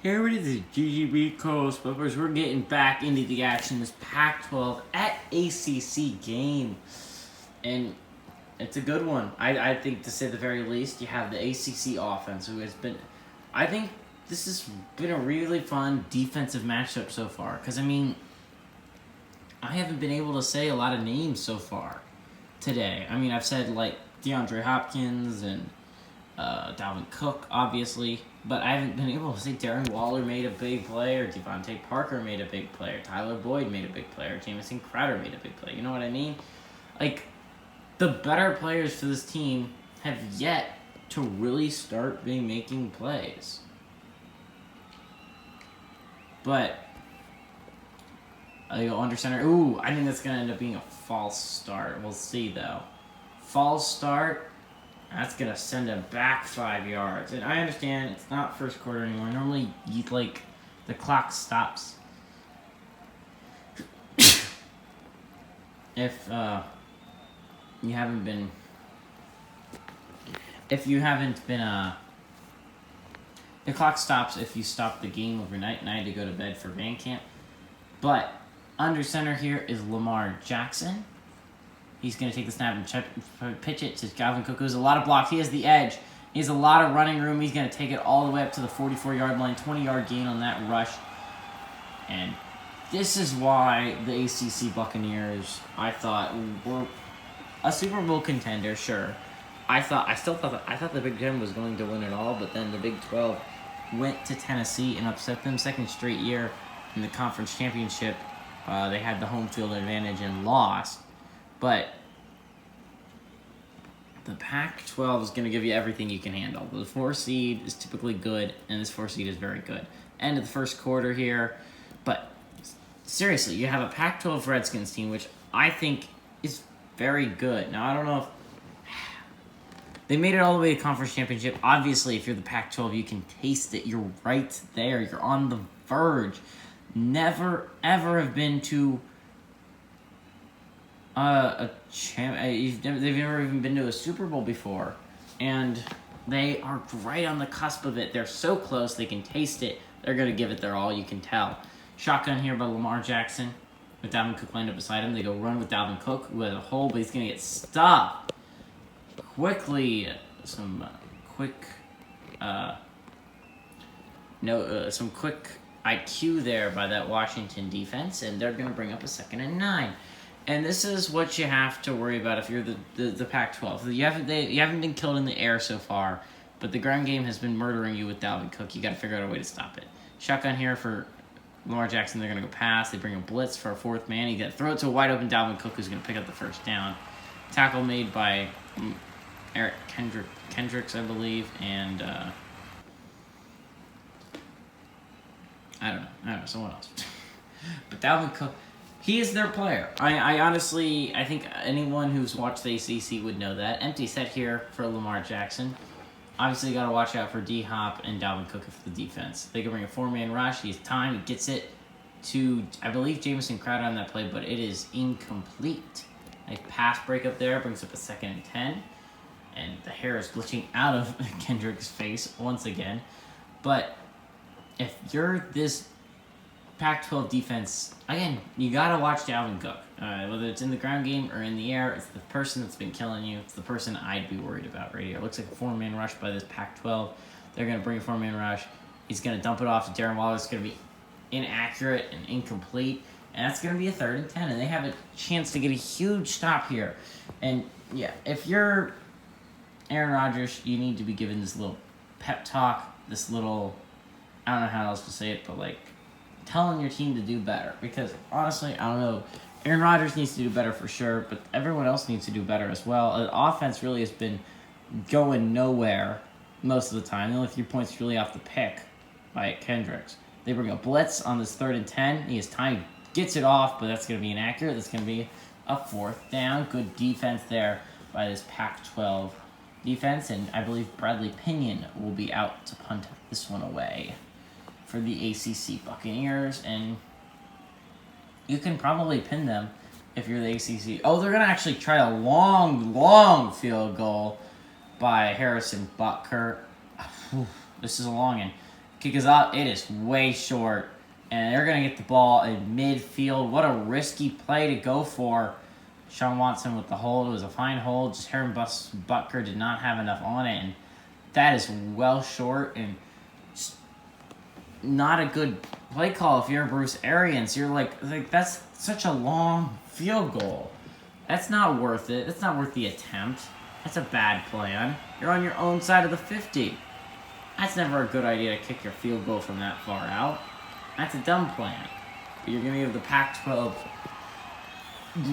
Here it is, GGB Coast Bumpers. We're getting back into the action. This Pac-12 at ACC game. And it's a good one. I think, to say the very least. You have the ACC offense, who has been... I think this has been a really fun defensive matchup so far. Because, I mean, I haven't been able to say a lot of names so far today. I mean, I've said, like, DeAndre Hopkins and Dalvin Cook, obviously. But I haven't been able to say Darren Waller made a big play, or Devontae Parker made a big play, or Tyler Boyd made a big play, or Jamison Crowder made a big play. You know what I mean? Like, the better players for this team have yet to really start making plays. But I go under center. Ooh, I think that's going to end up being a false start. We'll see, though. False start. That's going to send him back 5 yards. And I understand it's not first quarter anymore. Normally, the clock stops. If you haven't been... the clock stops if you stop the game overnight, and I had to go to bed for band camp. But under center here is Lamar Jackson. He's going to take the snap and pitch it to Dalvin Cook. There's a lot of blocks. He has the edge. He has a lot of running room. He's going to take it all the way up to the 44-yard line. 20-yard gain on that rush. And this is why the ACC Buccaneers, I thought, were a Super Bowl contender, sure. I thought the Big Ten was going to win it all, but then the Big 12 went to Tennessee and upset them. Second straight year in the conference championship. They had the home field advantage and lost. But the Pac-12 is going to give you everything you can handle. The 4 seed is typically good, and this 4 seed is very good. End of the first quarter here. But seriously, you have a Pac-12 Redskins team, which I think is very good. Now, I don't know if... They made it all the way to conference championship. Obviously, if you're the Pac-12, you can taste it. You're right there. You're on the verge. Never, ever have been to... they've never even been to a Super Bowl before, and they are right on the cusp of it. They're so close, they can taste it. They're going to give it their all, you can tell. Shotgun here by Lamar Jackson with Dalvin Cook lined up beside him. They go run with Dalvin Cook with a hole, but he's going to get stopped quickly. Some quick IQ there by that Washington defense, and they're going to bring up a 2nd and 9. And this is what you have to worry about if you're the Pac-12. You haven't been killed in the air so far, but the ground game has been murdering you with Dalvin Cook. You got to figure out a way to stop it. Shotgun here for Lamar Jackson. They're going to go pass. They bring a blitz for a 4th man. You got to throw it to a wide open Dalvin Cook, who's going to pick up the first down. Tackle made by Eric Kendricks, I believe, and I don't know, someone else. But Dalvin Cook. He is their player. I honestly, I think anyone who's watched the ACC would know that. Empty set here for Lamar Jackson. Obviously, you got to watch out for D-Hop and Dalvin Cook for the defense. They can bring a 4-man rush. He has time. He gets it to, I believe, Jamison Crowder on that play, but it is incomplete. Nice pass break up there. Brings up a 2nd and 10. And the hair is glitching out of Kendrick's face once again. But if you're this Pac-12 defense, again, you gotta watch Dalvin Cook. Whether it's in the ground game or in the air, it's the person that's been killing you. It's the person I'd be worried about right here. It looks like a 4-man rush by this Pac-12. They're gonna bring a 4-man rush. He's gonna dump it off to Darren Waller. It's gonna be inaccurate and incomplete, and that's gonna be a 3rd and 10. And they have a chance to get a huge stop here. And yeah, if you're Aaron Rodgers, you need to be given this little pep talk, this little, I don't know how else to say it, but like, telling your team to do better. Because honestly, I don't know. Aaron Rodgers needs to do better for sure, but everyone else needs to do better as well. The offense really has been going nowhere most of the time. The only 3 points really off the pick by Kendricks. They bring a blitz on this 3rd and 10. He has time, gets it off, but that's going to be inaccurate. That's going to be a 4th down. Good defense there by this Pac-12 defense, and I believe Bradley Pinion will be out to punt this one away for the ACC Buccaneers, and you can probably pin them if you're the ACC. Oh, they're going to actually try a long field goal by Harrison Butker. This is a long one. Kick is up. It is way short. And they're going to get the ball in midfield. What a risky play to go for. Sean Watson with the hold. It was a fine hold. Just Aaron Butker did not have enough on it. And that is well short and not a good play call if you're Bruce Arians. You're like that's such a long field goal. That's not worth it. That's not worth the attempt. That's a bad plan. You're on your own side of the 50. That's never a good idea to kick your field goal from that far out. That's a dumb plan. But you're going to give the Pac-12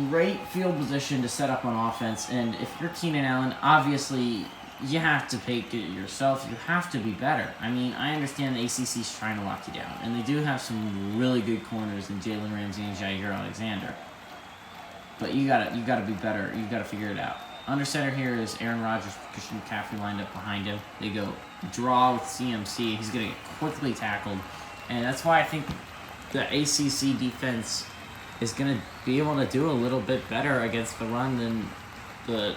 great field position to set up on offense. And if you're Keenan Allen, obviously you have to take it yourself. You have to be better. I mean, I understand the ACC's trying to lock you down. And they do have some really good corners in Jalen Ramsey and Jair Alexander. But you gotta be better. You gotta figure it out. Under center here is Aaron Rodgers, Christian McCaffrey lined up behind him. They go draw with CMC. He's gonna get quickly tackled. And that's why I think the ACC defense is going to be able to do a little bit better against the run than the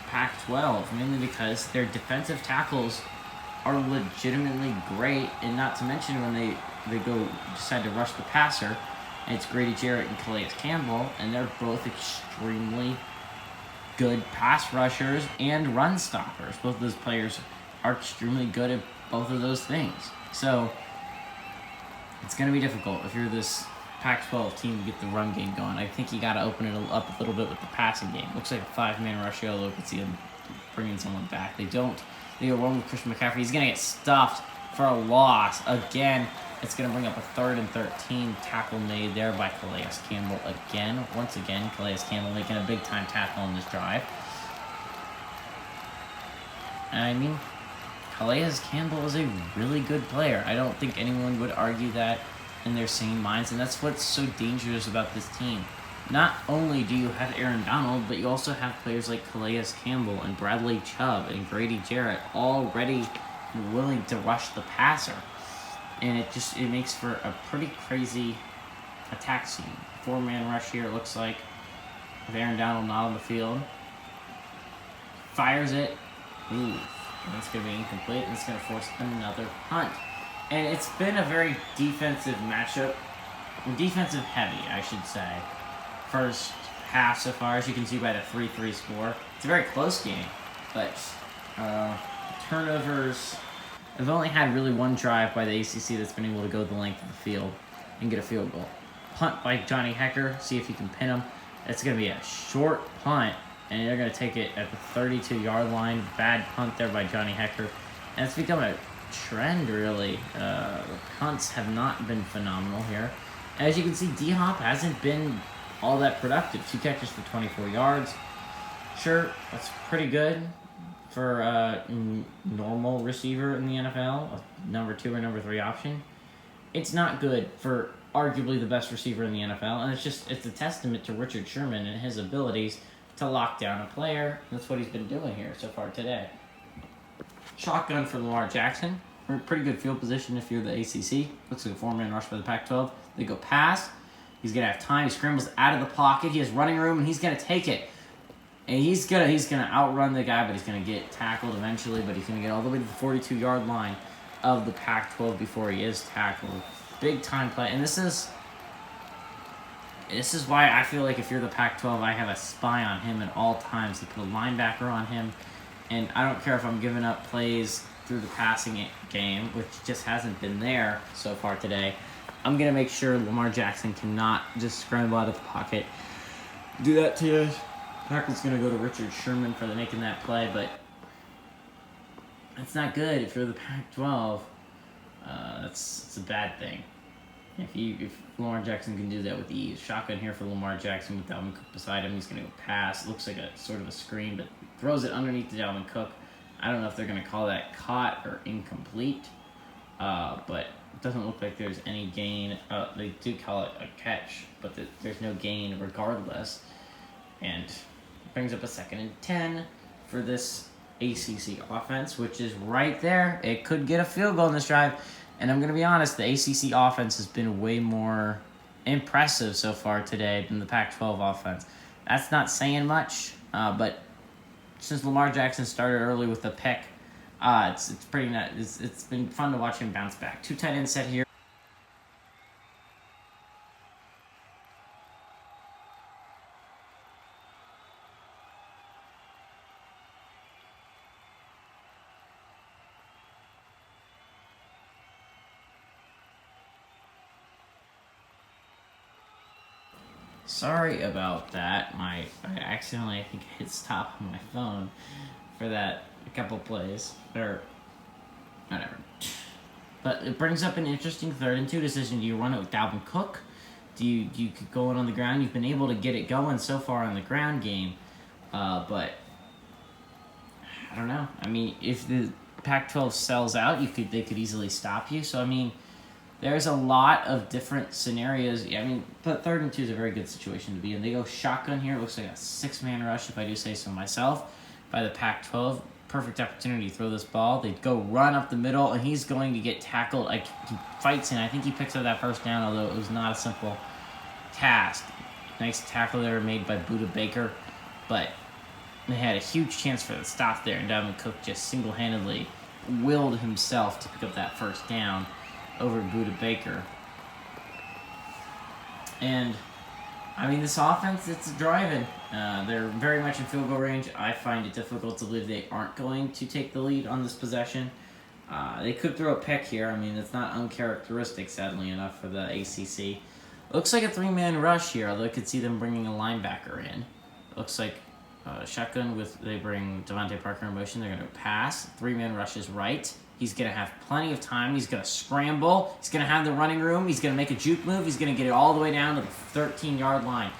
Pac-12, mainly because their defensive tackles are legitimately great, and not to mention when they decide to rush the passer, and it's Grady Jarrett and Calais Campbell, and they're both extremely good pass rushers and run stoppers. Both of those players are extremely good at both of those things. So it's going to be difficult if you're this Pac-12 team to get the run game going. I think you got to open it up a little bit with the passing game. Looks like a 5-man rush, although you can see them bringing someone back. They don't. They go wrong with Christian McCaffrey. He's going to get stuffed for a loss. Again, it's going to bring up a 3rd and 13 tackle made there by Calais Campbell again. Once again, Calais Campbell making a big-time tackle in this drive. And I mean, Calais Campbell is a really good player. I don't think anyone would argue that in their sane minds, and that's what's so dangerous about this team. Not only do you have Aaron Donald, but you also have players like Calais Campbell and Bradley Chubb and Grady Jarrett already willing to rush the passer. And it makes for a pretty crazy attack scene. 4-man rush here, it looks like, with Aaron Donald not on the field. Fires it. Ooh. And it's going to be incomplete, and it's going to force another punt. And it's been a very defensive matchup. Defensive heavy, I should say. First half so far, as you can see by the 3-3 score. It's a very close game, but turnovers. I've only had really one drive by the ACC that's been able to go the length of the field and get a field goal. Punt by Johnny Hekker, see if he can pin him. It's going to be a short punt, and they're going to take it at the 32-yard line. Bad punt there by Johnny Hekker. And it's become a trend, really. The punts have not been phenomenal here. As you can see, D-Hop hasn't been all that productive. 2 catches for 24 yards. Sure, that's pretty good for a normal receiver in the NFL, a number 2 or number 3 option. It's not good for arguably the best receiver in the NFL, and it's a testament to Richard Sherman and his abilities to lock down a player. That's what he's been doing here so far today. Shotgun for Lamar Jackson. We're in pretty good field position if you're the ACC. Looks like a 4-man rush by the Pac-12. They go pass. He's going to have time. He scrambles out of the pocket. He has running room, and he's going to take it. And he's gonna outrun the guy, but he's going to get tackled eventually, but he's going to get all the way to the 42-yard line of the Pac-12 before he is tackled. Big-time play. And this is why I feel like if you're the Pac-12, I have a spy on him at all times. They put a linebacker on him. And I don't care if I'm giving up plays through the passing game, which just hasn't been there so far today. I'm going to make sure Lamar Jackson cannot just scramble out of the pocket. Do that to you. Tackle's going to go to Richard Sherman for making that play, but that's not good if you're the Pac-12. That's a bad thing. If Lamar Jackson can do that with ease. Shotgun here for Lamar Jackson with Dalvin Cook beside him. He's going to go pass. It looks like a sort of a screen, but throws it underneath to Dalvin Cook. I don't know if they're going to call that caught or incomplete, but it doesn't look like there's any gain. They do call it a catch, but there's no gain regardless. And brings up a 2nd and 10 for this ACC offense, which is right there. It could get a field goal in this drive. And I'm going to be honest, the ACC offense has been way more impressive so far today than the Pac-12 offense. That's not saying much, but since Lamar Jackson started early with a pick, It's pretty nice. It's been fun to watch him bounce back. 2 tight end set here. Sorry about that. I accidentally, I think, hit stop on my phone for that a couple plays. Or whatever. But it brings up an interesting 3rd and 2 decision. Do you run it with Dalvin Cook? Do you go in on the ground? You've been able to get it going so far in the ground game. But I don't know. I mean, if the Pac-12 sells out, they could easily stop you. So, I mean, there's a lot of different scenarios. I mean, but 3rd and 2 is a very good situation to be in. They go shotgun here. It looks like a 6-man rush, if I do say so myself, by the Pac-12. Perfect opportunity to throw this ball. They go run up the middle, and he's going to get tackled. He fights in. I think he picks up that first down, although it was not a simple task. Nice tackle there made by Budda Baker. But they had a huge chance for the stop there, and Dalvin Cook just single-handedly willed himself to pick up that first down over Budda Baker. And, I mean, this offense, it's driving. They're very much in field goal range. I find it difficult to believe they aren't going to take the lead on this possession. They could throw a pick here. I mean, it's not uncharacteristic, sadly enough, for the ACC. Looks like a 3-man rush here, although I could see them bringing a linebacker in. Looks like shotgun they bring Devontae Parker in motion. They're going to pass. 3-man rush is right. He's going to have plenty of time. He's going to scramble. He's going to have the running room. He's going to make a juke move. He's going to get it all the way down to the 13-yard line.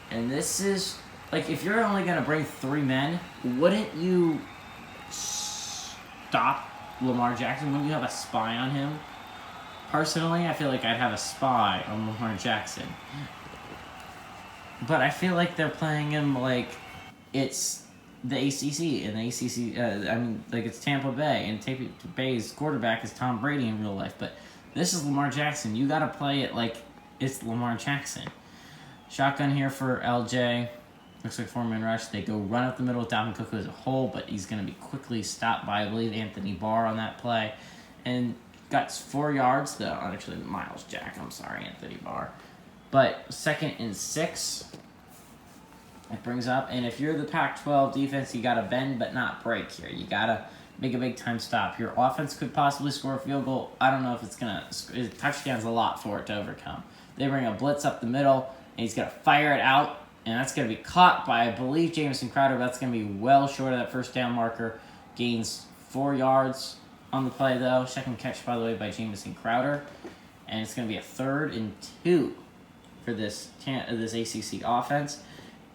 And this is, like, if you're only going to bring 3 men, wouldn't you stop Lamar Jackson? Wouldn't you have a spy on him? Personally, I feel like I'd have a spy on Lamar Jackson. But I feel like they're playing him like it's the ACC, and the ACC, like it's Tampa Bay, and Tampa Bay's quarterback is Tom Brady in real life, but this is Lamar Jackson. You gotta play it like it's Lamar Jackson. Shotgun here for LJ. Looks like 4-man rush. They go run up the middle with Dalvin Cook as a hole, but he's gonna be quickly stopped by, I believe, Anthony Barr on that play, and got 4 yards, though. Actually, Miles Jack, I'm sorry, Anthony Barr. But 2nd and 6. It brings up, and if you're the Pac-12 defense, you got to bend but not break here. You got to make a big-time stop. Your offense could possibly score a field goal. I don't know if it's going to – touchdown's a lot for it to overcome. They bring a blitz up the middle, and he's going to fire it out, and that's going to be caught by, I believe, Jamison Crowder. That's going to be well short of that first down marker. Gains 4 yards on the play, though. Second catch, by the way, by Jamison Crowder. And it's going to be a 3rd and 2 for this ACC offense.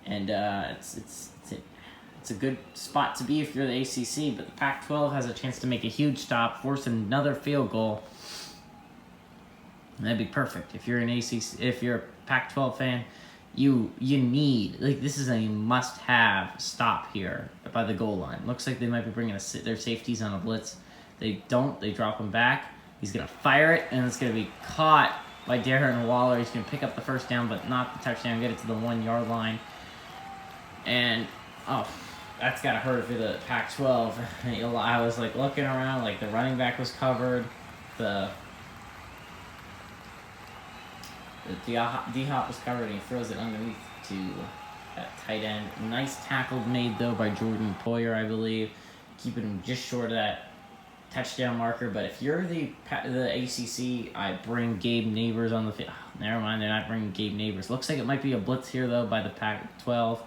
And it's a good spot to be if you're the ACC, but the Pac-12 has a chance to make a huge stop, force another field goal. And that'd be perfect. If you're an ACC, if you're a Pac-12 fan, you need, like, this is a must-have stop here by the goal line. Looks like they might be bringing their safeties on a blitz. They don't. They drop him back. He's gonna fire it, and it's gonna be caught by Darren Waller. He's gonna pick up the first down, but not the touchdown. Get it to the 1-yard line. And, that's got to hurt for the Pac-12. I was, like, looking around, like, the running back was covered. The D-Hop was covered, and he throws it underneath to that tight end. Nice tackle made, though, by Jordan Poyer, I believe, keeping him just short of that touchdown marker. But if you're the ACC, I bring Gabe Neighbors on the field. Never mind, they're not bringing Gabe Neighbors. Looks like it might be a blitz here, though, by the Pac-12.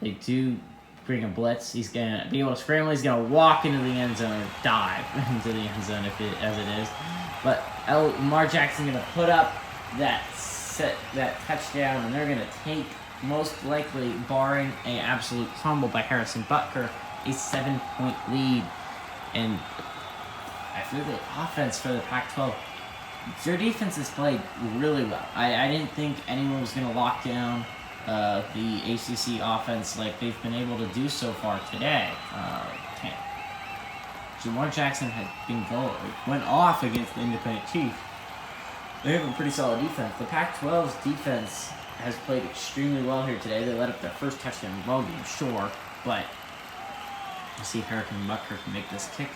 They do bring a blitz. He's going to be able to scramble. He's going to walk into the end zone or dive into the end zone as it is. But Lamar Jackson going to put up that touchdown, and they're going to take, most likely, barring an absolute fumble by Harrison Butker, a 7-point lead. And I feel the offense for the Pac-12, their defense has played really well. I didn't think anyone was going to lock down the ACC offense like they've been able to do so far today. Lamar Jackson went off against the Independent Chief. They have a pretty solid defense. The Pac-12's defense has played extremely well here today. They let up their first touchdown in the ball game, sure, but Let's see if Hurricane Bucker can make this kick.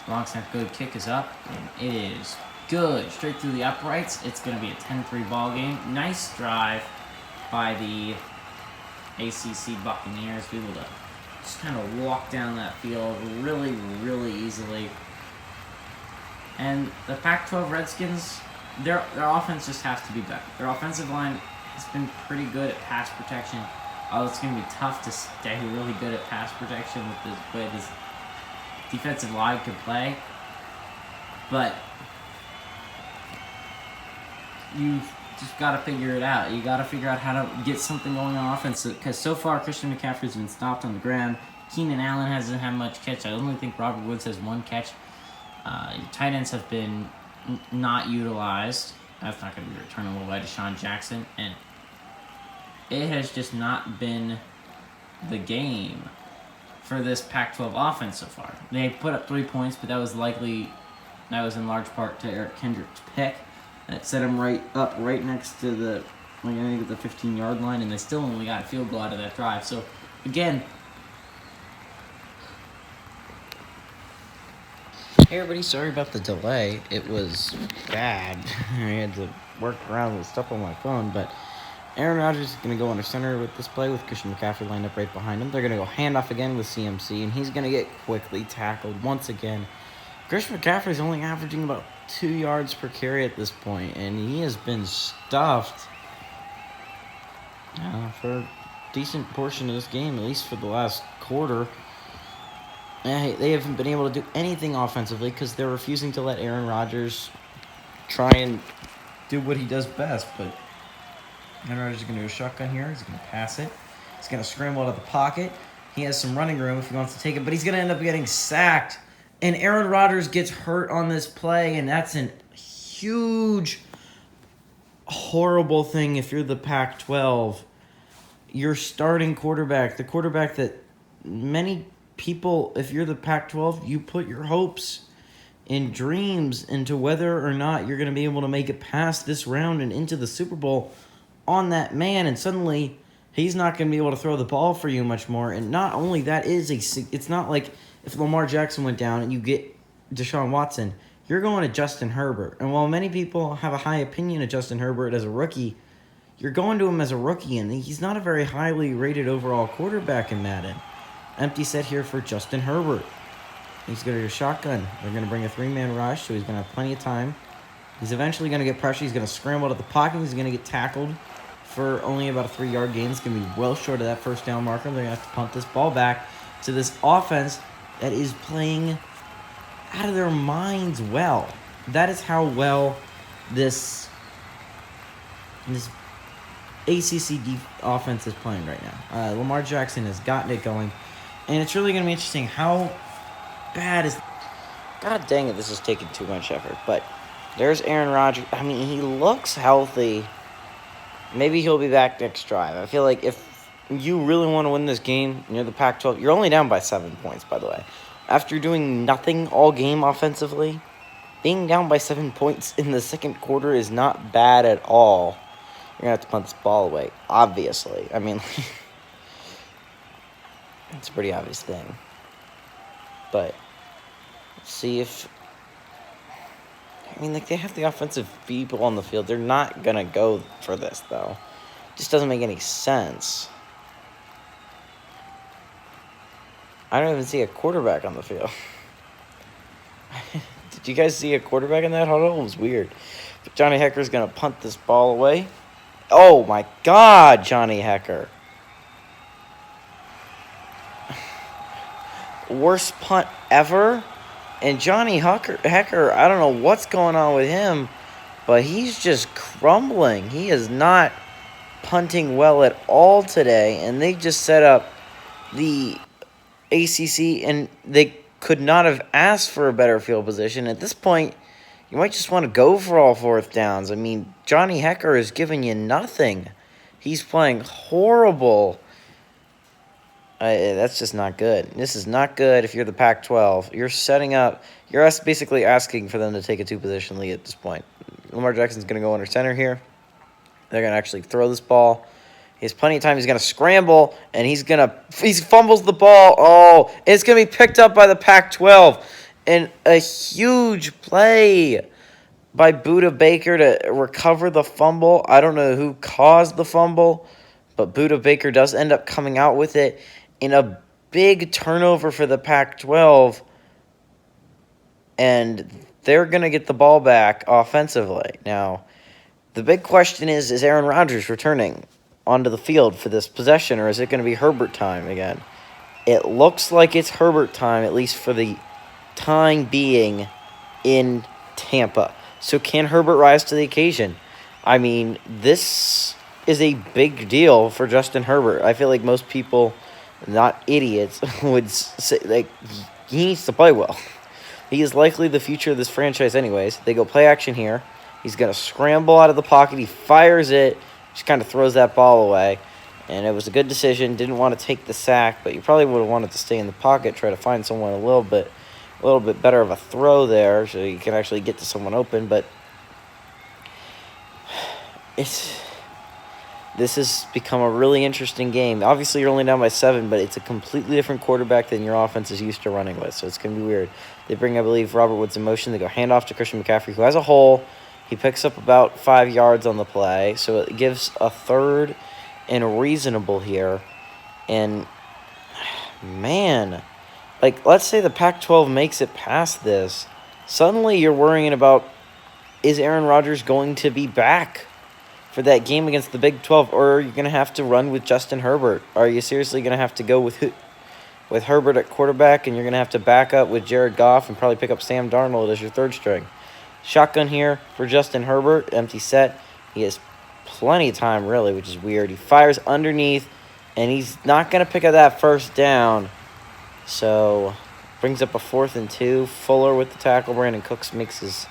Long snap, good kick is up, and it is good. Straight through the uprights. It's going to be a 10-3 ball game. Nice drive by the ACC Buccaneers. Be able to just kind of walk down that field really, really easily. And the Pac-12 Redskins, their offense just has to be better. Their offensive line has been pretty good at pass protection. Although it's going to be tough to stay really good at pass protection with the way this defensive line can play. But you just got to figure it out. You got to figure out how to get something going on offense. Because so far, Christian McCaffrey's been stopped on the ground. Keenan Allen hasn't had much catch. I only think Robert Woods has one catch. Tight ends have been not utilized. That's not going to be returnable by Deshaun Jackson. And it has just not been the game for this Pac-12 offense so far. They put up 3 points, but that was in large part to Eric Kendrick's pick. That set him right next to the 15-yard line, and they still only got a field goal out of that drive. So, again, hey everybody, sorry about the delay. It was bad. I had to work around with stuff on my phone, but Aaron Rodgers is going to go under center with this play with Christian McCaffrey lined up right behind him. They're going to go handoff again with CMC, and he's going to get quickly tackled once again. Christian McCaffrey is only averaging about 2 yards per carry at this point, and he has been stuffed for a decent portion of this game, at least for the last quarter. They haven't been able to do anything offensively because they're refusing to let Aaron Rodgers try and do what he does best, but Aaron Rodgers is going to do a shotgun here. He's going to pass it. He's going to scramble out of the pocket. He has some running room if he wants to take it, but he's going to end up getting sacked. And Aaron Rodgers gets hurt on this play, and that's a huge, horrible thing if you're the Pac-12. Your starting quarterback, the quarterback that many people, if you're the Pac-12, you put your hopes and dreams into whether or not you're going to be able to make it past this round and into the Super Bowl on that man, and suddenly he's not going to be able to throw the ball for you much more. And not only that, it's not like if Lamar Jackson went down and you get Deshaun Watson, you're going to Justin Herbert. And while many people have a high opinion of Justin Herbert as a rookie, you're going to him as a rookie, and he's not a very highly rated overall quarterback in Madden. Empty set here for Justin Herbert. He's going to do a shotgun. They're going to bring a 3-man rush, so he's going to have plenty of time. He's eventually going to get pressure. He's going to scramble out of the pocket. He's going to get tackled for only about a 3-yard gain. It's going to be well short of that first down marker. They're going to have to punt this ball back to this offense that is playing out of their minds well. That is how well this ACC offense is playing right now. Lamar Jackson has gotten it going. And it's really going to be interesting how bad is... God dang it, this is taking too much effort. But there's Aaron Rodgers. I mean, he looks healthy. Maybe he'll be back next drive. I feel like if you really want to win this game, you're the Pac-12. You're only down by 7 points, by the way. After doing nothing all game offensively, being down by 7 points in the second quarter is not bad at all. You're going to have to punt this ball away, obviously. I mean, it's a pretty obvious thing. But let's see if... I mean, they have the offensive people on the field. They're not going to go for this, though. It just doesn't make any sense. I don't even see a quarterback on the field. Did you guys see a quarterback in that huddle? It was weird. But Johnny Hecker's going to punt this ball away. Oh, my God, Johnny Hecker. Worst punt ever. And Johnny Hecker, I don't know what's going on with him, but he's just crumbling. He is not punting well at all today, and they just set up the ACC, and they could not have asked for a better field position. At this point, you might just want to go for all fourth downs. I mean, Johnny Hecker is giving you nothing. He's playing horrible. That's just not good. This is not good if you're the Pac-12. You're setting up... You're basically asking for them to take a 2-position lead at this point. Lamar Jackson's going to go under center here. They're going to actually throw this ball. He has plenty of time. He's going to scramble, and he fumbles the ball. Oh, it's going to be picked up by the Pac-12. And a huge play by Budda Baker to recover the fumble. I don't know who caused the fumble, but Budda Baker does end up coming out with it in a big turnover for the Pac-12. And they're going to get the ball back offensively. Now, the big question is Aaron Rodgers returning onto the field for this possession, or is it going to be Herbert time again? It looks like it's Herbert time, at least for the time being in Tampa. So can Herbert rise to the occasion? I mean, this is a big deal for Justin Herbert. I feel like most people, not idiots, would say, like, he needs to play well. He is likely the future of this franchise anyways. They go play action here. He's going to scramble out of the pocket. He fires it, just kind of throws that ball away. And it was a good decision. Didn't want to take the sack, but you probably would have wanted to stay in the pocket, try to find someone a little bit better of a throw there so you can actually get to someone open. But this has become a really interesting game. Obviously, you're only down by 7, but it's a completely different quarterback than your offense is used to running with, so it's going to be weird. They bring, I believe, Robert Woods in motion. They go handoff to Christian McCaffrey, who has a hole. He picks up about 5 yards on the play, so it gives a third and reasonable here. And, man, like, let's say the Pac-12 makes it past this. Suddenly you're worrying about, is Aaron Rodgers going to be back for that game against the Big 12, or are you going to have to run with Justin Herbert? Are you seriously going to have to go with Herbert at quarterback, and you're going to have to back up with Jared Goff and probably pick up Sam Darnold as your third string? Shotgun here for Justin Herbert, empty set. He has plenty of time, really, which is weird. He fires underneath, and he's not going to pick up that first down. So, brings up a 4th and 2. Fuller with the tackle. Brandon Cooks makes his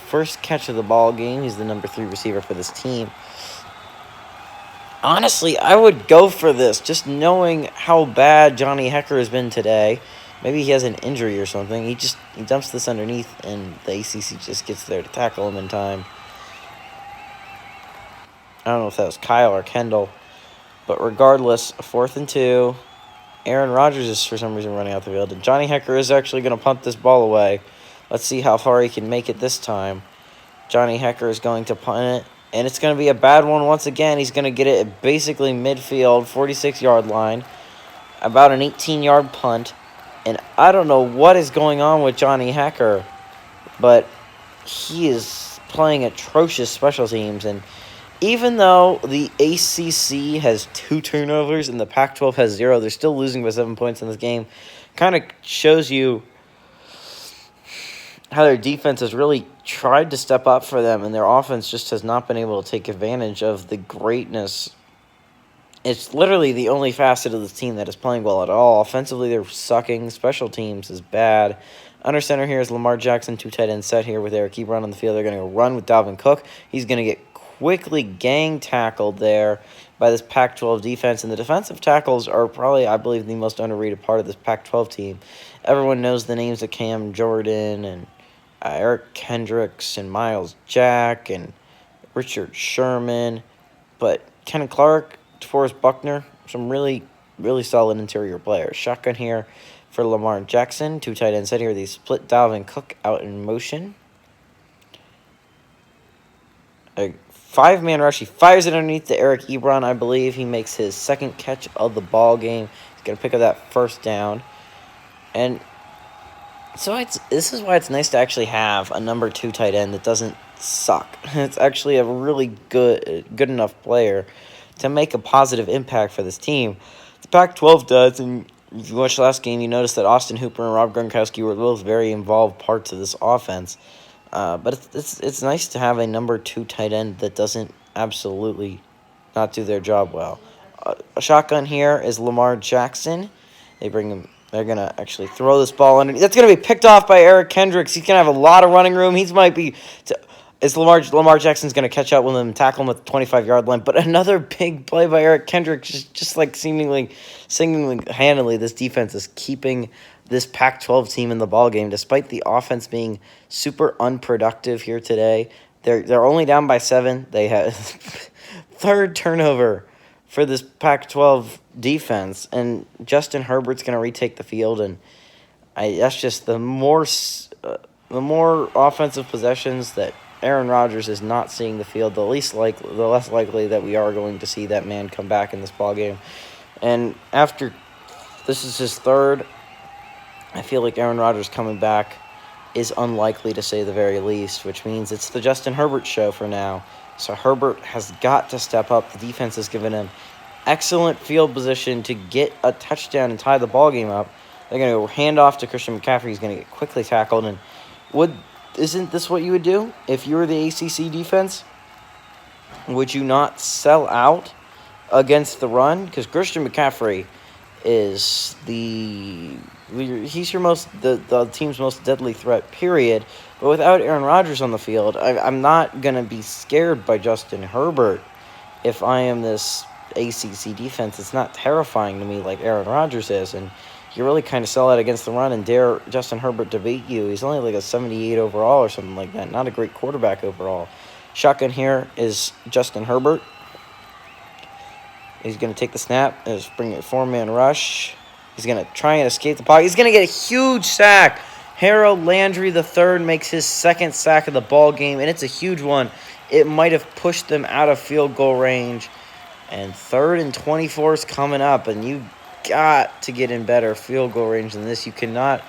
first catch of the ball game. He's the number 3 receiver for this team. Honestly, I would go for this, just knowing how bad Johnny Hekker has been today. Maybe he has an injury or something. He dumps this underneath, and the ACC just gets there to tackle him in time. I don't know if that was Kyle or Kendall. But regardless, a 4th and 2. Aaron Rodgers is, for some reason, running out the field. And Johnny Hekker is actually going to punt this ball away. Let's see how far he can make it this time. Johnny Hekker is going to punt it. And it's going to be a bad one once again. He's going to get it at basically midfield, 46-yard line. About an 18-yard punt. And I don't know what is going on with Johnny Hekker, but he is playing atrocious special teams. And even though the ACC has 2 turnovers and the Pac-12 has 0, they're still losing by 7 points in this game. Kind of shows you how their defense has really tried to step up for them, and their offense just has not been able to take advantage of the greatness. It's literally the only facet of this team that is playing well at all. Offensively, they're sucking. Special teams is bad. Under center here is Lamar Jackson, 2 tight end set here with Eric Ebron on the field. They're going to run with Dalvin Cook. He's going to get quickly gang tackled there by this Pac-12 defense. And the defensive tackles are probably, I believe, the most underrated part of this Pac-12 team. Everyone knows the names of Cam Jordan and Eric Kendricks and Miles Jack and Richard Sherman. But Ken Clark, DeForest Buckner, some really, really solid interior players. Shotgun here for Lamar Jackson. 2 tight ends set here. They split Dalvin Cook out in motion. A 5-man rush. He fires it underneath to Eric Ebron, I believe. He makes his second catch of the ball game. He's going to pick up that first down. And so this is why it's nice to actually have a number 2 tight end that doesn't suck. It's actually a really good enough player to make a positive impact for this team. The Pac-12 does, and if you watched the last game, you noticed that Austin Hooper and Rob Gronkowski were both very involved parts of this offense. But it's nice to have a number 2 tight end that doesn't absolutely not do their job well. A shotgun here is Lamar Jackson. They're going to actually throw this ball underneath. That's going to be picked off by Eric Kendricks. He's going to have a lot of running room. Lamar Jackson's going to catch up with him and tackle him at the 25-yard line. But another big play by Eric Kendricks, just like seemingly handily, this defense is keeping this Pac-12 team in the ballgame, despite the offense being super unproductive here today. They're only down by 7. They have third turnover for this Pac-12 defense, and Justin Herbert's going to retake the field, and that's just the more offensive possessions that Aaron Rodgers is not seeing the field, the less likely that we are going to see that man come back in this ballgame. And after this is his third, I feel like Aaron Rodgers coming back is unlikely, to say the very least, which means it's the Justin Herbert show for now. So Herbert has got to step up. The defense has given him excellent field position to get a touchdown and tie the ballgame up. They're going to hand off to Christian McCaffrey. He's going to get quickly tackled. And isn't this what you would do if you were the ACC defense? Would you not sell out against the run? Because Christian McCaffrey is he's the team's most deadly threat, period. But without Aaron Rodgers on the field, I'm not going to be scared by Justin Herbert. If I am this ACC defense, it's not terrifying to me like Aaron Rodgers is. And you really kind of sell out against the run and dare Justin Herbert to beat you. He's only like a 78 overall or something like that. Not a great quarterback overall. Shotgun here is Justin Herbert. He's going to take the snap. Just bring a four-man rush. He's going to try and escape the pocket. He's going to get a huge sack. Harold Landry III makes his second sack of the ball game, and it's a huge one. It might have pushed them out of field goal range. And 3rd and 24 is coming up, and you got to get in better field goal range than this. You cannot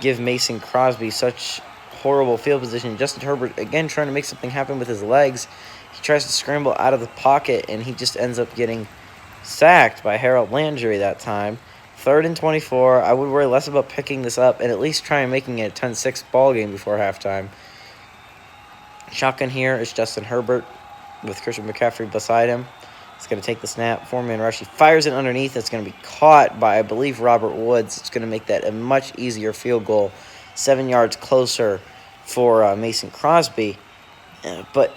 give Mason Crosby such horrible field position. Justin Herbert, again, trying to make something happen with his legs. He tries to scramble out of the pocket, and he just ends up getting sacked by Harold Landry that time. 3rd and 24. I would worry less about picking this up and at least try and making it a 10-6 ball game before halftime. Shotgun here is Justin Herbert with Christian McCaffrey beside him. He's going to take the snap, four-man rush. He fires it underneath. It's going to be caught by, I believe, Robert Woods. It's going to make that a much easier field goal, 7 yards closer for Mason Crosby. But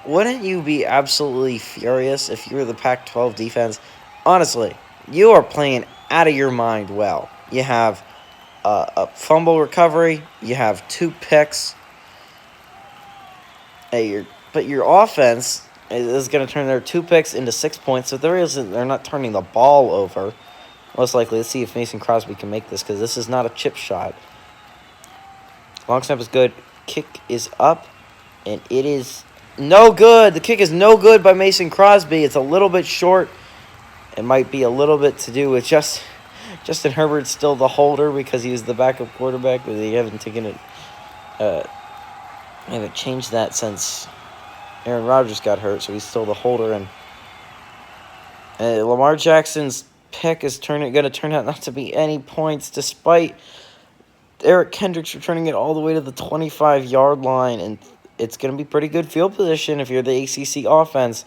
wouldn't you be absolutely furious if you were the Pac-12 defense? Honestly, you are playing out of your mind well. You have a fumble recovery. You have 2 picks. But your offense is going to turn their 2 picks into 6 points. So they're not turning the ball over. Most likely, let's see if Mason Crosby can make this, because this is not a chip shot. Long snap is good. Kick is up, and it is no good. The kick is no good by Mason Crosby. It's a little bit short. It might be a little bit to do with Justin Herbert's still the holder because he was the backup quarterback, but they haven't taken it. Haven't changed that since Aaron Rodgers got hurt, so he's still the holder. And Lamar Jackson's pick is going to turn out not to be any points, despite Eric Kendricks returning it all the way to the 25-yard line, and it's going to be pretty good field position if you're the ACC offense.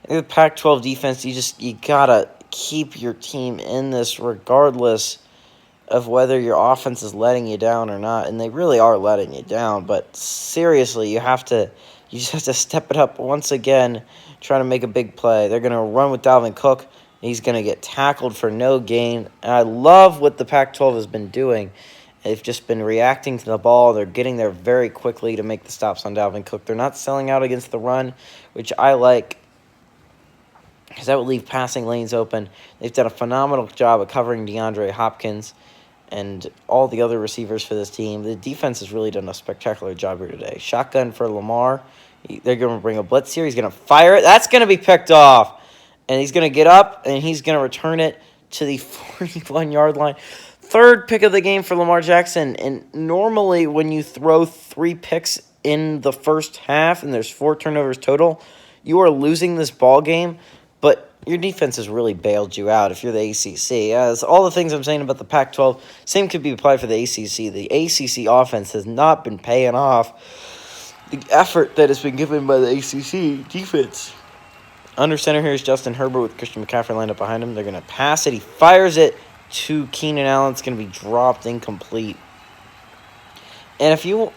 The Pac-12 defense, you gotta keep your team in this regardless of whether your offense is letting you down or not, and they really are letting you down. But seriously, you just have to step it up once again, trying to make a big play. They're gonna run with Dalvin Cook. He's gonna get tackled for no gain. And I love what the Pac-12 has been doing. They've just been reacting to the ball. They're getting there very quickly to make the stops on Dalvin Cook. They're not selling out against the run, which I like, because that would leave passing lanes open. They've done a phenomenal job of covering DeAndre Hopkins and all the other receivers for this team. The defense has really done a spectacular job here today. Shotgun for Lamar. They're going to bring a blitz here. He's going to fire it. That's going to be picked off. And he's going to get up, and he's going to return it to the 41-yard line. 3rd pick of the game for Lamar Jackson. And normally when you throw 3 picks in the first half and there's 4 turnovers total, you are losing this ball game. But your defense has really bailed you out if you're the ACC. As all the things I'm saying about the Pac-12, same could be applied for the ACC. The ACC offense has not been paying off the effort that has been given by the ACC defense. Under center here is Justin Herbert with Christian McCaffrey lined up behind him. They're going to pass it. He fires it to Keenan Allen. It's going to be dropped incomplete. And if your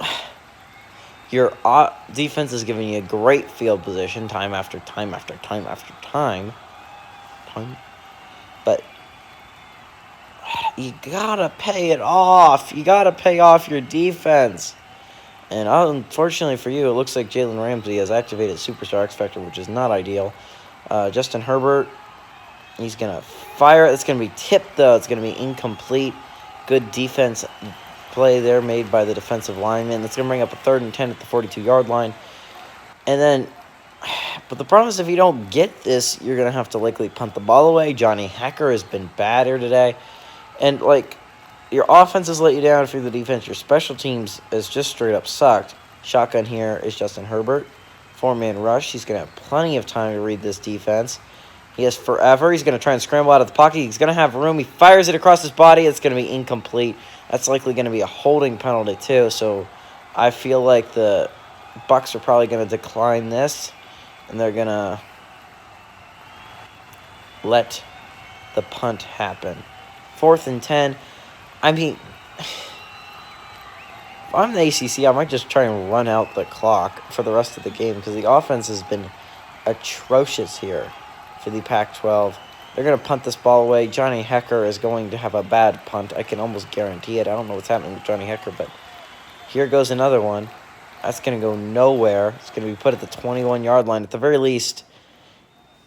defense is giving you a great field position time after time after time after time. But you got to pay it off. You got to pay off your defense. And unfortunately for you, it looks like Jalen Ramsey has activated Superstar X Factor, which is not ideal. Justin Herbert, he's going to fire. It's going to be tipped, though. It's going to be incomplete. Good defense play there made by the defensive lineman. That's going to bring up a 3rd and 10 at the 42-yard line. And then, but the problem is if you don't get this, you're going to have to likely punt the ball away. Johnny Hecker has been bad here today. And, your offense has let you down through the defense. Your special teams has just straight up sucked. Shotgun here is Justin Herbert. 4-man rush. He's going to have plenty of time to read this defense. He has forever. He's going to try and scramble out of the pocket. He's going to have room. He fires it across his body. It's going to be incomplete. That's likely going to be a holding penalty, too. So I feel like the Bucs are probably going to decline this, and they're going to let the punt happen. 4th and 10. I mean, if I'm the ACC, I might just try and run out the clock for the rest of the game because the offense has been atrocious here for the Pac-12. They're going to punt this ball away. Johnny Hecker is going to have a bad punt. I can almost guarantee it. I don't know what's happening with Johnny Hecker, but here goes another one. That's going to go nowhere. It's going to be put at the 21-yard line. At the very least,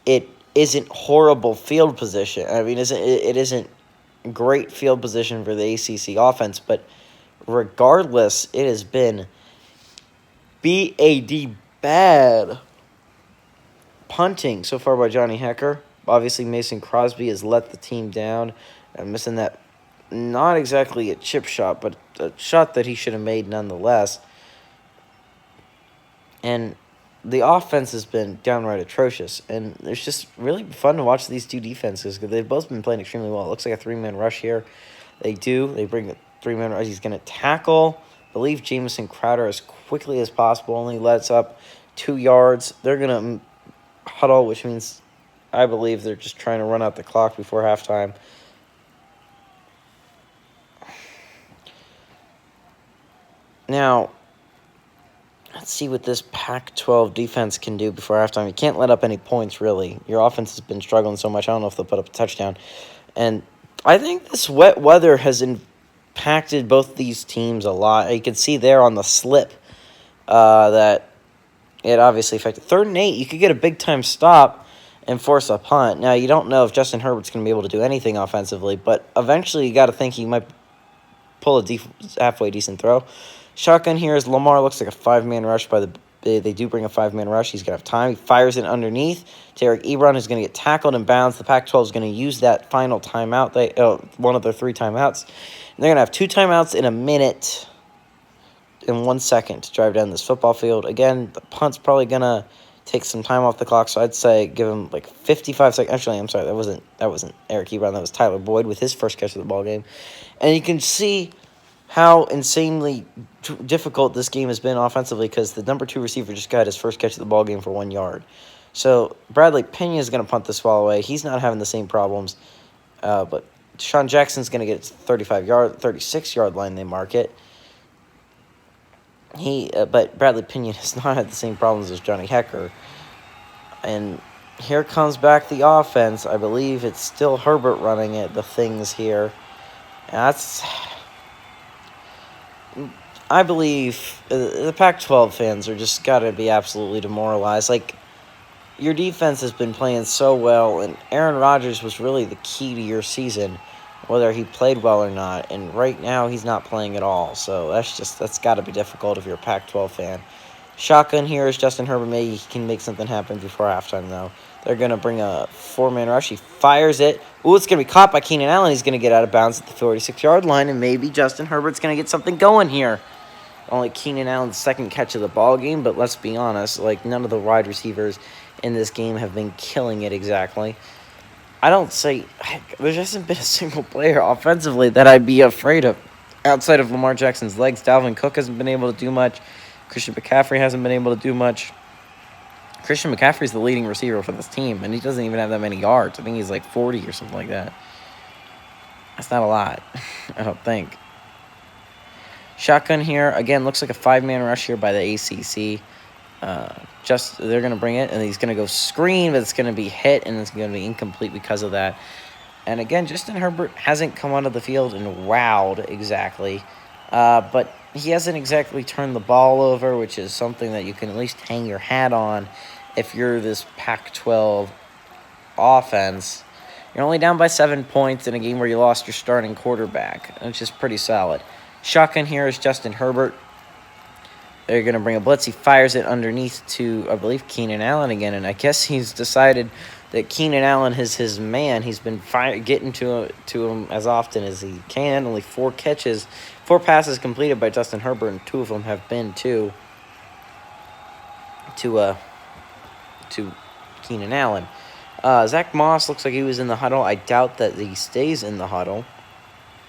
it isn't horrible field position. I mean, it isn't great field position for the ACC offense, but regardless, it has been bad punting so far by Johnny Hecker. Obviously, Mason Crosby has let the team down and missing that, not exactly a chip shot, but a shot that he should have made nonetheless. And the offense has been downright atrocious, and it's just really fun to watch these two defenses because they've both been playing extremely well. It looks like a 3-man rush here. They bring a 3-man rush. He's going to tackle, I believe, Jamison Crowder as quickly as possible, only lets up 2 yards. They're going to huddle, which means I believe they're just trying to run out the clock before halftime. Now, let's see what this Pac-12 defense can do before halftime. You can't let up any points, really. Your offense has been struggling so much. I don't know if they'll put up a touchdown. And I think this wet weather has impacted both these teams a lot. You can see there on the slip that it obviously affected. 3rd and 8, you could get a big-time stop and force a punt. Now, you don't know if Justin Herbert's going to be able to do anything offensively, but eventually you got to think he might pull a halfway decent throw. Shotgun here is Lamar. Looks like a 5-man rush by the. They do bring a 5-man rush. He's going to have time. He fires it underneath. Tarek Ebron is going to get tackled and bounds. The Pac-12 is going to use that final timeout. One of their 3 timeouts. And they're going to have 2 timeouts in a minute and 1 second to drive down this football field. Again, the punt's probably going to take some time off the clock, so I'd say give him 55 seconds. Actually, I'm sorry, that wasn't Eric Ebron. That was Tyler Boyd with his first catch of the ball game. And you can see how insanely difficult this game has been offensively because the number 2 receiver just got his first catch of the ball game for 1 yard. So Bradley Pena is going to punt this ball away. He's not having the same problems, but Sean Jackson's going to get 36-yard line. They mark it. But Bradley Pena has not had the same problems as Johnny Hecker. And here comes back the offense. I believe it's still Herbert running it. The things here. I believe the Pac-12 fans are just got to be absolutely demoralized. Your defense has been playing so well, and Aaron Rodgers was really the key to your season, whether he played well or not. And right now, he's not playing at all. So that's got to be difficult if you're a Pac-12 fan. Shotgun here is Justin Herbert. Maybe he can make something happen before halftime, though. They're going to bring a 4-man rush. He fires it. Ooh, it's going to be caught by Keenan Allen. He's going to get out of bounds at the 46-yard line, and maybe Justin Herbert's going to get something going here. Only Keenan Allen's second catch of the ball game, but let's be honest, none of the wide receivers in this game have been killing it exactly. There hasn't been a single player offensively that I'd be afraid of. Outside of Lamar Jackson's legs, Dalvin Cook hasn't been able to do much. Christian McCaffrey hasn't been able to do much. Christian McCaffrey's the leading receiver for this team, and he doesn't even have that many yards. I think he's 40 or something like that. That's not a lot, I don't think. Shotgun here. Again, looks like a 5-man rush here by the ACC. They're going to bring it, and he's going to go screen, but it's going to be hit, and it's going to be incomplete because of that. And again, Justin Herbert hasn't come onto the field and wowed exactly. But he hasn't exactly turned the ball over, which is something that you can at least hang your hat on if you're this Pac-12 offense. You're only down by 7 points in a game where you lost your starting quarterback, which is pretty solid. Shotgun here is Justin Herbert. They're going to bring a blitz. He fires it underneath to, I believe, Keenan Allen again, and I guess he's decided that Keenan Allen is his man. He's been getting to him as often as he can. Only 4 passes completed by Justin Herbert, and 2 of them have been to Keenan Allen. Zach Moss looks like he was in the huddle. I doubt that he stays in the huddle.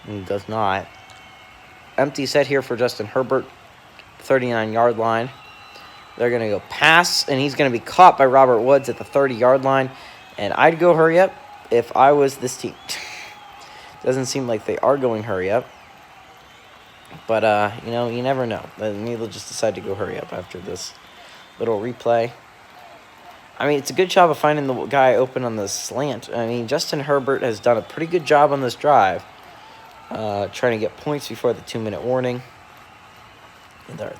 He does not. Empty set here for Justin Herbert, 39-yard line. They're going to go pass, and he's going to be caught by Robert Woods at the 30-yard line. And I'd go hurry up if I was this team. Doesn't seem like they are going hurry up. But, you never know. Maybe they'll just decide to go hurry up after this little replay. I mean, it's a good job of finding the guy open on the slant. I mean, Justin Herbert has done a pretty good job on this drive, trying to get points before the 2-minute warning.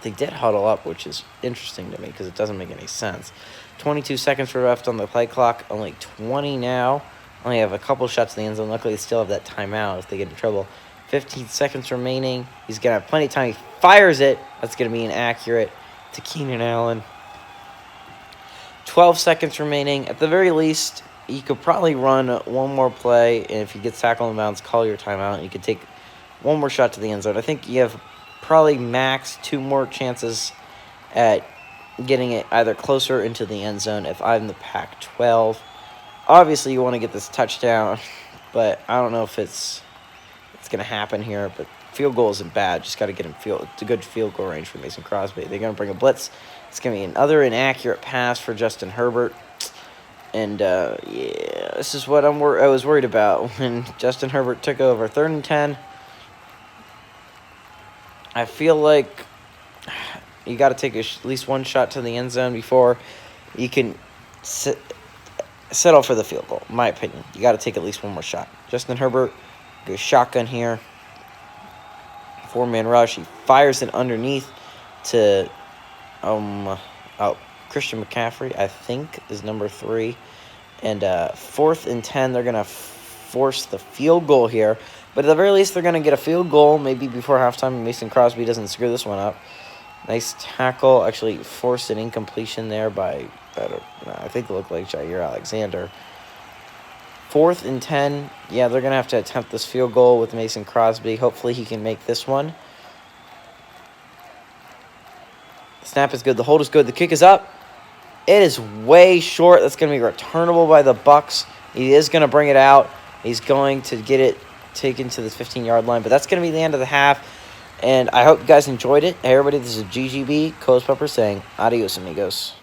They did huddle up, which is interesting to me because it doesn't make any sense. 22 seconds left on the play clock. Only 20 now. Only have a couple shots in the end zone. Luckily, they still have that timeout if they get in trouble. 15 seconds remaining. He's going to have plenty of time. He fires it. That's going to be inaccurate to Keenan Allen. 12 seconds remaining. At the very least, you could probably run one more play, and if he gets tackled in bounds, call your timeout. You could take one more shot to the end zone. I think you have probably max 2 more chances at getting it either closer into the end zone if I'm the Pac-12. Obviously, you want to get this touchdown, but I don't know if it's going to happen here. But field goal isn't bad. Just got to get him it's a good field goal range for Mason Crosby. They're going to bring a blitz. It's going to be another inaccurate pass for Justin Herbert. And, this is what I was worried about when Justin Herbert took over. 3rd and 10. I feel like you got to take at least one shot to the end zone before you can settle for the field goal, in my opinion. You got to take at least one more shot. Justin Herbert goes shotgun here. 4-man rush. He fires it underneath to Christian McCaffrey, I think, is number 3. And 4th and 10, they're going to force the field goal here. But at the very least, they're going to get a field goal maybe before halftime. Mason Crosby doesn't screw this one up. Nice tackle. Actually forced an incompletion there by, I think it looked like Jair Alexander. 4th and 10. Yeah, they're going to have to attempt this field goal with Mason Crosby. Hopefully he can make this one. Snap is good. The hold is good. The kick is up. It is way short. That's going to be returnable by the Bucs. He is going to bring it out. He's going to get it taken to the 15-yard line. But that's going to be the end of the half. And I hope you guys enjoyed it. Hey, everybody, this is GGB, Coach Pepper saying adios, amigos.